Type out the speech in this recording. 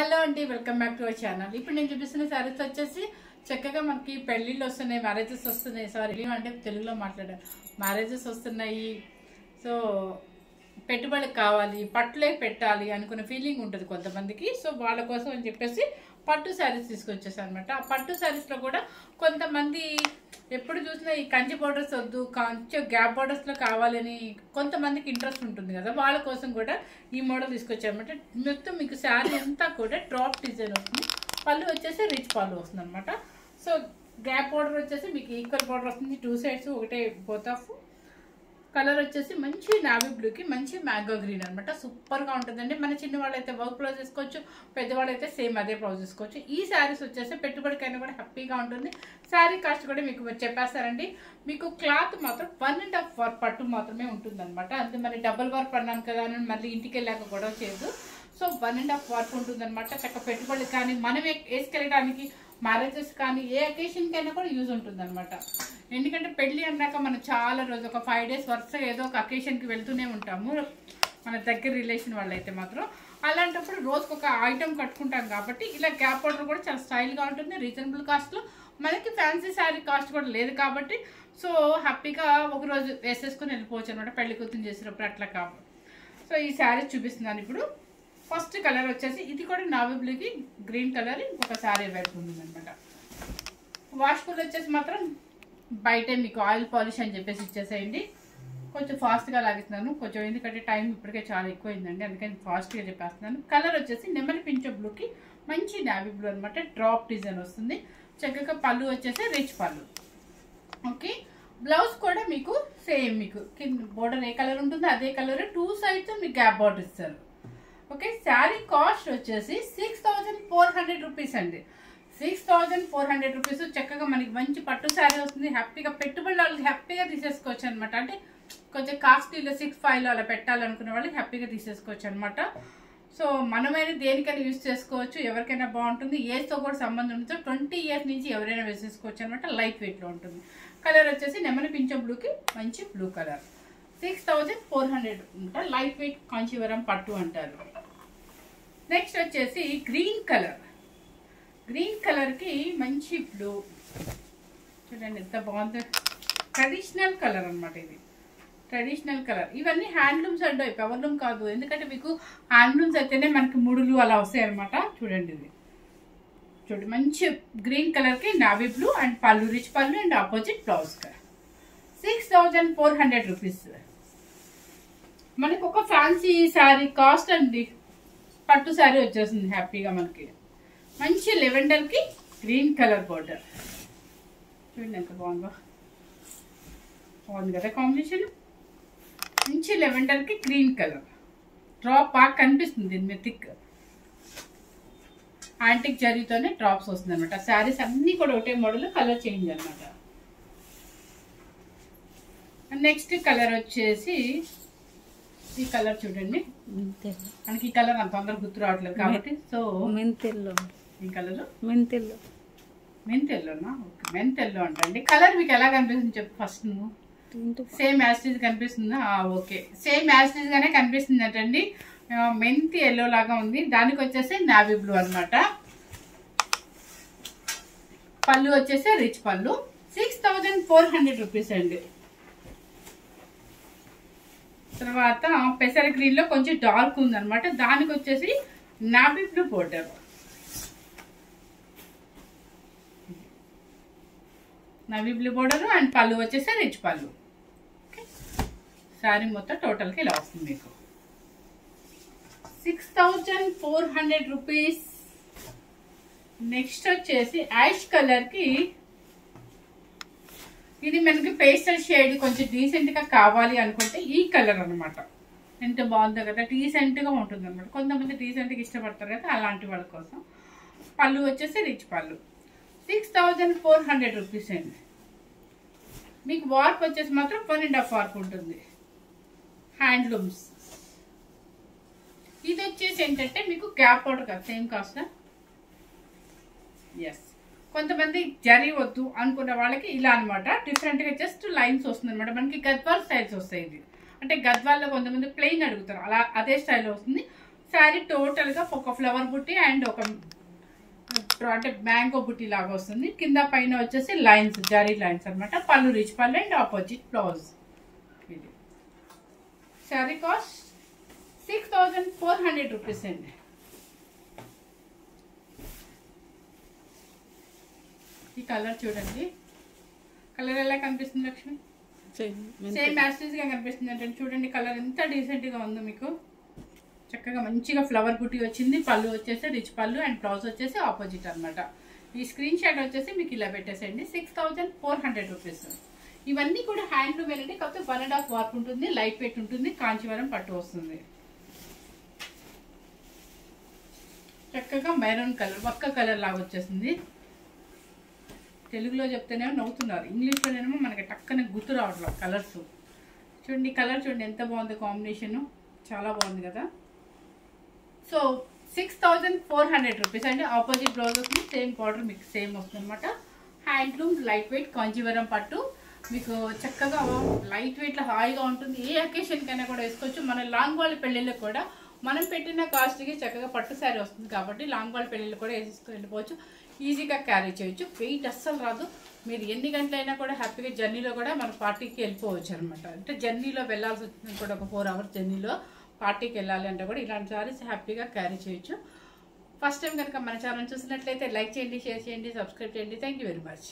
Hello అండి, welcome back to our channel. ఇప్పుడు నేను చూపిస్తున్న సారీస్ వచ్చేసి చక్కగా మనకి పెళ్లిళ్ళు వస్తున్నాయి, మ్యారేజెస్ వస్తున్నాయి. సారీ అంటే తెలుగులో మాట్లాడారు. మ్యారేజెస్ వస్తున్నాయి, సో పెట్టుబడికి కావాలి, పట్టులే పెట్టాలి అనుకున్న ఫీలింగ్ ఉంటుంది కొంతమందికి. సో వాళ్ళ కోసం అని చెప్పేసి పట్టు శారీస్ తీసుకొచ్చేసాను అనమాట. ఆ పట్టు శారీస్లో కూడా కొంతమంది ఎప్పుడు చూసినా ఈ కంచి బోర్డర్స్ వద్దు, కొంచెం గ్యాప్ బోర్డర్స్లో కావాలని కొంతమందికి ఇంట్రెస్ట్ ఉంటుంది కదా, వాళ్ళ కోసం కూడా ఈ మోడల్ తీసుకొచ్చారనమాట. మొత్తం మీకు శారీ అంతా కూడా డ్రాప్ డిజైన్ వస్తుంది. పళ్ళు వచ్చేసి రిచ్ పళ్ళు వస్తుంది అనమాట. సో గ్యాప్ బోర్డర్ వచ్చేసి మీకు ఈక్వల్ బోర్డర్ వస్తుంది, టూ సైడ్స్ ఒకటే బోత్ ఆఫ్. కలర్ వచ్చేసి మంచి నావీ బ్లూకి మంచి మ్యాంగో గ్రీన్ అనమాట. సూపర్గా ఉంటుందండి. మన చిన్న వాళ్ళైతే వర్క్ బ్లౌజ్ తీసుకోవచ్చు, పెద్దవాళ్ళు అయితే సేమ్ అదే బ్లౌజ్ తీసుకోవచ్చు. ఈ శారీస్ వచ్చేసి పెట్టుబడికైనా కూడా హ్యాపీగా ఉంటుంది. శారీ కాస్ట్ కూడా మీకు చెప్పేస్తారండి. మీకు క్లాత్ మాత్రం 1.5 వర్క్ పట్టు మాత్రమే ఉంటుంది అనమాట. అంతే మరి డబుల్ వర్క్ అన్నాను కదా అని మళ్ళీ ఇంటికి వెళ్ళాక గొడవ చేయదు. సో 1.5 వర్క్ ఉంటుంది అనమాట. చక్క పెట్టుబడి కానీ మనం వేసుకెళ్ళడానికి, మ్యారేజెస్ కానీ ఏ అకేషన్కి అయినా కూడా యూజ్ ఉంటుంది అనమాట. ఎందుకంటే పెళ్ళి అన్నాక మనం చాలా రోజు ఒక 5 days వరుస ఏదో ఒక అకేషన్కి వెళ్తూనే ఉంటాము, మన దగ్గర రిలేషన్ వాళ్ళు అయితే మాత్రం. అలాంటప్పుడు రోజుకు ఒక ఐటమ్ కట్టుకుంటాం కాబట్టి ఇలా గ్యాప్ బోర్డర్ కూడా చాలా స్టైల్గా ఉంటుంది, రీజనబుల్ కాస్ట్లో. మనకి ఫ్యాన్సీ శారీ కాస్ట్ కూడా లేదు కాబట్టి సో హ్యాపీగా ఒకరోజు వేసేసుకొని వెళ్ళిపోవచ్చు అనమాట, పెళ్లి కూతురు చేసినప్పుడు అట్లా కాబట్టి. సో ఈ శారీ చూపిస్తున్నాను ఇప్పుడు. ఫస్ట్ కలర్ వచ్చేసి ఇది కూడా నావీ బ్లూకి గ్రీన్ కలర్, ఇంకొక శారీ వైపు ఉందనమాట. వాష్ఫుల్ వచ్చేసి మాత్రం బయటే మీకు ఆయిల్ పాలిష్ అని చెప్పేసి ఇచ్చేసేయండి. కొంచెం ఫాస్ట్గా లాగిస్తున్నాను కొంచెం, ఎందుకంటే టైం ఇప్పటికే చాలా ఎక్కువైందండి, అందుకని ఫాస్ట్గా చెప్పేస్తున్నాను. కలర్ వచ్చేసి నెమలి పింఛ బ్లూకి మంచి నావీ బ్లూ అనమాట. డ్రాప్ డిజైన్ వస్తుంది. చక్కగా పళ్ళు వచ్చేసి రిచ్ పళ్ళు. ఓకే, బ్లౌజ్ కూడా మీకు సేమ్, మీకు కింద బోర్డర్ ఏ కలర్ ఉంటుందో అదే కలర్, 2 sides మీకు గ్యాప్ బోర్డర్ ఇస్తారు. ఓకే, శారీ కాస్ట్ వచ్చేసి 6400 రూపీస్ అండి. 6400 రూపీస్. చక్కగా మనకి మంచి పట్టు శారీ వస్తుంది. హ్యాపీగా పెట్టుబడి వాళ్ళకి హ్యాపీగా తీసేసుకోవచ్చు అనమాట. అంటే కొంచెం కాస్ట్లీలో 6.5 అలా పెట్టాలనుకునే వాళ్ళకి హ్యాపీగా తీసేసుకోవచ్చు అనమాట. సో మనమైనా దేనికైనా యూజ్ చేసుకోవచ్చు, ఎవరికైనా బాగుంటుంది. ఏజ్తో కూడా సంబంధం ఉంటుంది. 20 years నుంచి ఎవరైనా వేసేసుకోవచ్చు అనమాట. లైట్ వెయిట్లో ఉంటుంది. కలర్ వచ్చేసి నెమలి పింఛం బ్లూకి మంచి బ్లూ కలర్. 6400 ఉంటారు. లైట్ వెయిట్ కాంచీవరం పట్టు అంటారు. నెక్స్ట్ వచ్చేసి గ్రీన్ కలర్. గ్రీన్ కలర్కి మంచి బ్లూ చూడండి ఎంత బాగుంది. ట్రెడిషనల్ కలర్ అనమాట ఇది, ట్రెడిషనల్ కలర్. ఇవన్నీ హ్యాండ్లూమ్స్ అండి, పవర్లూమ్ కాదు. ఎందుకంటే మీకు హ్యాండ్లూమ్స్ అయితేనే మనకి ముడులు అలా వస్తాయి అనమాట. చూడండి ఇది చూడండి, మంచి గ్రీన్ కలర్కి నావీ బ్లూ అండ్ పళ్ళు రిచ్ పళ్ళు అండ్ ఆపోజిట్ బ్లౌజ్. 6400 రూపీస్. మనకు ఒక ఫ్యాన్సీ శారీ కాస్ట్ అండి, పట్టు శారీ వచ్చేసింది హ్యాపీగా మనకి. మంచి లెవెండర్కి గ్రీన్ కలర్ బోర్డర్ చూడండి ఎంత బాగుందో, బాగుంది కదా కాంబినేషన్. మంచి లెవెండర్కి గ్రీన్ కలర్ డ్రాప్ బాగా కనిపిస్తుంది దీని మీద. థిక్ యాంటిక్ జరీతోనే డ్రాప్స్ వస్తుంది అనమాట. శారీస్ అన్నీ కూడా ఒకటే మోడల్, కలర్ చేంజ్ అనమాట. నెక్స్ట్ కలర్ వచ్చేసి ఈ కలర్ చూడండి, మనకి ఈ కలర్ అంత తొందరగా గుర్తు రావట్లేదు కాబట్టి. సో మెంతెల్లో ఈ కలర్ మెంతెల్లో మెంతెల్లోనా? ఓకే, మెంతెల్లో అంటండి. కలర్ మీకు ఎలా కనిపిస్తుంది చెప్పు ఫస్ట్. నువ్వు సేమ్ యాస్టీజ్ కనిపిస్తుందా? ఓకే, సేమ్ యాస్టీజ్ గానే కనిపిస్తుంది అంటండి. మెంతి ఎల్లో లాగా ఉంది. దానికి వచ్చేసి నావీ బ్లూ అనమాట. పళ్ళు వచ్చేసి రిచ్ పళ్ళు. 6400 రూపీస్ అండి. తర్వాత పెసర గ్రీన్ లో కొంచెం డార్క్ ఉంది అనమాట. దానికి వచ్చేసి navy blue border. Navy blue border and పళ్ళు వచ్చేసి రిచ్ పళ్ళు. శారీ మొత్తం టోటల్కి ఇలా వస్తుంది మీకు. 6400 రూపీస్. నెక్స్ట్ వచ్చేసి యాష్ కలర్కి, ఇది మనకి పేస్టల్ షేడ్ కొంచెం డీసెంట్గా కావాలి అనుకుంటే ఈ కలర్ అనమాట. ఎంత బాగుందో కదా, డీసెంట్గా ఉంటుంది అనమాట. కొంతమంది డీసెంట్గా ఇష్టపడతారు కదా, అలాంటి వాళ్ళ కోసం. పళ్ళు వచ్చేసి రిచ్ పళ్ళు. 6400 రూపీస్ అండి. మీకు వార్క్ వచ్చేసి మాత్రం 1.5 వార్క్ ఉంటుంది. హ్యాండ్లూమ్స్. ఇది వచ్చేసి ఏంటంటే మీకు గ్యాప్ బోర్డర్ కదా, సేమ్ కాస్ట్. ఎస్, కొంతమంది జరీ వద్దు అనుకున్న వాళ్ళకి ఇలా అనమాట. డిఫరెంట్గా జస్ట్ లైన్స్ వస్తుంది అనమాట. మనకి గద్వాల్ స్టైల్స్ వస్తాయి. ఇది అంటే గద్వాల్లో కొంతమంది ప్లెయిన్ అడుగుతారు, అలా అదే స్టైల్లో వస్తుంది. శారీ టోటల్గా ఒక ఫ్లవర్ బుట్టి అండ్ ఒక అంటే మ్యాంగో బుట్టి లాగా వస్తుంది. కింద పైన వచ్చేసి లైన్స్, జరీ లైన్స్ అనమాట. పళ్ళు రిచ్ పళ్ళు అండ్ ఆపోజిట్ బ్లౌజ్. ఇది శారీ కాస్ట్ 6400 రూపీస్ అండి. ఈ కలర్ చూడండి, కలర్ ఎలా కనిపిస్తుంది లక్ష్మి? సేమ్ యాస్టీస్ గా కనిపిస్తుంది అంటే చూడండి. కలర్ ఎంత డీసెంట్ గా ఉందో మీకు. చక్కగా మంచిగా ఫ్లవర్ బుట్టి వచ్చింది. పళ్ళు వచ్చేసి రిచ్ పళ్ళు అండ్ బ్లౌజ్ వచ్చేసి ఆపోజిట్ అనమాట. ఈ స్క్రీన్ షాట్ వచ్చేసి మీకు ఇలా పెట్టేసేయండి. 6400 రూపీస్. ఇవన్నీ కూడా హ్యాండ్లూమ్ ఏంటంటే కాకపోతే 1.5 వార్ప్ ఉంటుంది, లైట్ వెయిట్ ఉంటుంది, కాంచీవరం పట్టు వస్తుంది. చక్కగా మెరూన్ కలర్, ఒక్క కలర్ లాగా వచ్చేసింది. తెలుగులో చెప్తేనేమో నవ్వుతున్నారు, ఇంగ్లీష్లోనేమో మనకి టక్కన గుర్తు రావట్లేదు కలర్స్. చూడండి కలర్ చూడండి ఎంత బాగుంది, కాంబినేషన్ చాలా బాగుంది కదా. సో 6400 రూపీస్ అండి. ఆపోజిట్ బ్లౌజ్ వస్తుంది, సేమ్ బార్డర్ మీకు సేమ్ వస్తుంది అనమాట. హ్యాండ్లూమ్ లైట్ వెయిట్ కాంచీవరం పట్టు మీకు చక్కగా లైట్ వెయిట్లో హాయిగా ఉంటుంది. ఏ అకేషన్ కైనా కూడా వేసుకోవచ్చు. మన లాంగ్ బాల్ పెళ్ళిళ్ళకి కూడా మనం పెట్టిన కాస్ట్కి చక్కగా పట్టు శారీ వస్తుంది కాబట్టి లాంగ్ బాల్ పెళ్ళిళ్ళు కూడా వేసేసుకు వెళ్ళిపోవచ్చు. ఈజీగా క్యారీ చేయొచ్చు. వెయిట్ అస్సలు రాదు. మీరు ఎన్ని గంటలైనా కూడా హ్యాపీగా జర్నీలో కూడా మన పార్టీకి వెళ్ళిపోవచ్చు అనమాట. అంటే జర్నీలో వెళ్ళాల్సి వచ్చింది కూడా, ఒక 4 hours జర్నీలో పార్టీకి వెళ్ళాలి అంటే కూడా ఇలాంటి సారీస్ హ్యాపీగా క్యారీ చేయొచ్చు. ఫస్ట్ టైం కనుక మన ఛానల్ చూసినట్లయితే లైక్ చేయండి, షేర్ చేయండి, సబ్స్క్రైబ్ చేయండి. Thank you very much.